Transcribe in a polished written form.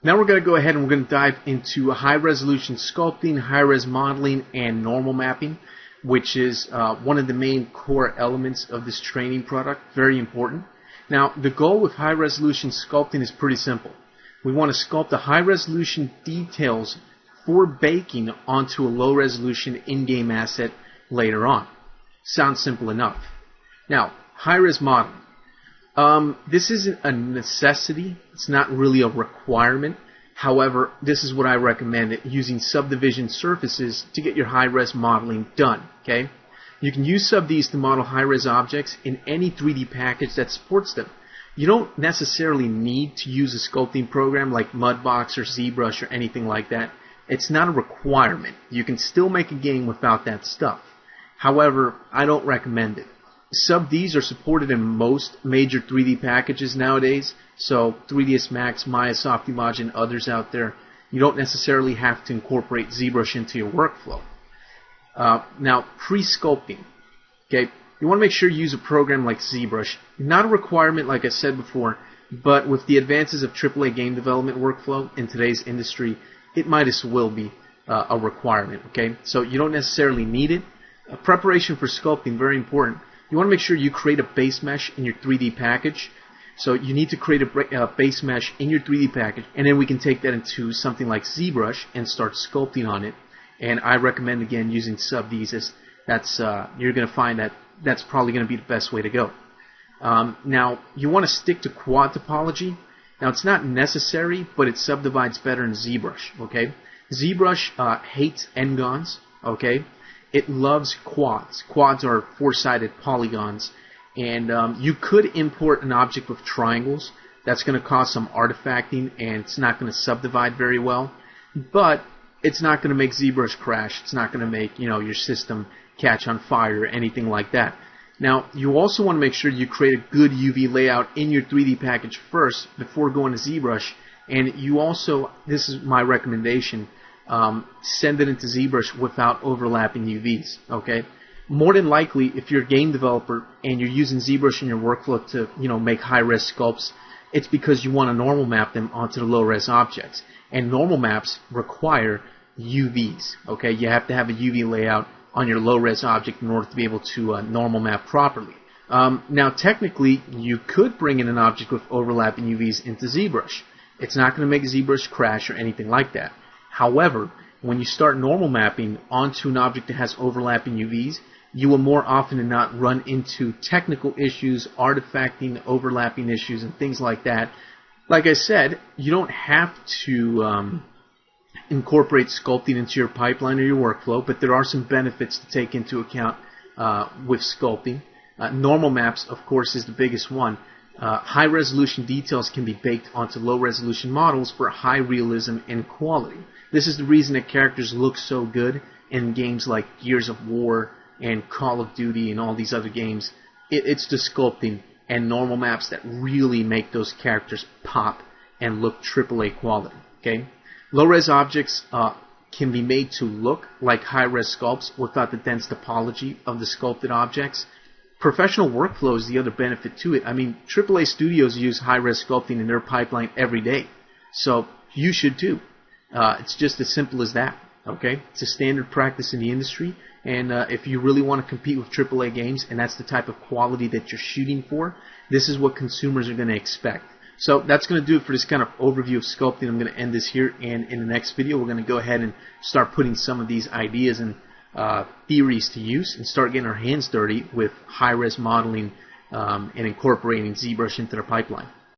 Now we're going to go ahead and we're going to dive into high resolution sculpting, high res modeling, and normal mapping, which is one of the main core elements of this training product. Very important. Now the goal with high resolution sculpting is pretty simple. We want to sculpt the high resolution details for baking onto a low resolution in-game asset later on. Sounds simple enough. Now, high res modeling. This isn't a necessity. It's not really a requirement. However, this is what I recommend, using subdivision surfaces to get your high-res modeling done. Okay? You can use sub-Ds to model high-res objects in any 3D package that supports them. You don't necessarily need to use a sculpting program like Mudbox or ZBrush or anything like that. It's not a requirement. You can still make a game without that stuff. However, I don't recommend it. Sub-Ds are supported in most major 3D packages nowadays, so 3ds Max, Maya, Softimage, and others out there. You don't necessarily have to incorporate ZBrush into your workflow. Now, pre-sculpting. Okay, you want to make sure you use a program like ZBrush. Not a requirement, like I said before, but with the advances of AAA game development workflow in today's industry, it might as well be a requirement. Okay, so you don't necessarily need it. Preparation for sculpting, very important. You want to make sure you create a base mesh in your 3D package. So you need to create a base mesh in your 3D package, and then we can take that into something like ZBrush and start sculpting on it. And I recommend, again, using sub-Ds. You're going to find that that's probably going to be the best way to go. Now, you want to stick to quad topology. Now, it's not necessary, but it subdivides better in ZBrush. Okay, ZBrush hates n-gons. Okay. It loves quads. Quads are four-sided polygons. And you could import an object with triangles. That's going to cause some artifacting, and it's not going to subdivide very well. But it's not going to make ZBrush crash. It's not going to make your system catch on fire or anything like that. Now, you also want to make sure you create a good UV layout in your 3D package first before going to ZBrush. And you also, this is my recommendation, send it into ZBrush without overlapping UVs. Okay, more than likely, if you're a game developer and you're using ZBrush in your workflow to make high-res sculpts, it's because you want to normal map them onto the low-res objects. And normal maps require UVs. Okay, you have to have a UV layout on your low-res object in order to be able to normal map properly. Now, technically, you could bring in an object with overlapping UVs into ZBrush. It's not going to make ZBrush crash or anything like that. However, when you start normal mapping onto an object that has overlapping UVs, you will more often than not run into technical issues, artifacting, overlapping issues, and things like that. Like I said, you don't have to incorporate sculpting into your pipeline or your workflow, but there are some benefits to take into account with sculpting. Normal maps, of course, is the biggest one. High-resolution details can be baked onto low-resolution models for high realism and quality. This is the reason that characters look so good in games like Gears of War and Call of Duty and all these other games. It's the sculpting and normal maps that really make those characters pop and look AAA quality. Okay? Low-res objects can be made to look like high-res sculpts without the dense topology of the sculpted objects. Professional workflow is the other benefit to it. I mean, AAA studios use high-res sculpting in their pipeline every day. So you should too. It's just as simple as that. Okay? It's a standard practice in the industry. And if you really want to compete with AAA games, and that's the type of quality that you're shooting for, this is what consumers are going to expect. So that's going to do it for this kind of overview of sculpting. I'm going to end this here, and in the next video we're going to go ahead and start putting some of these ideas and theories to use and start getting our hands dirty with high-res modeling and incorporating ZBrush into their pipeline.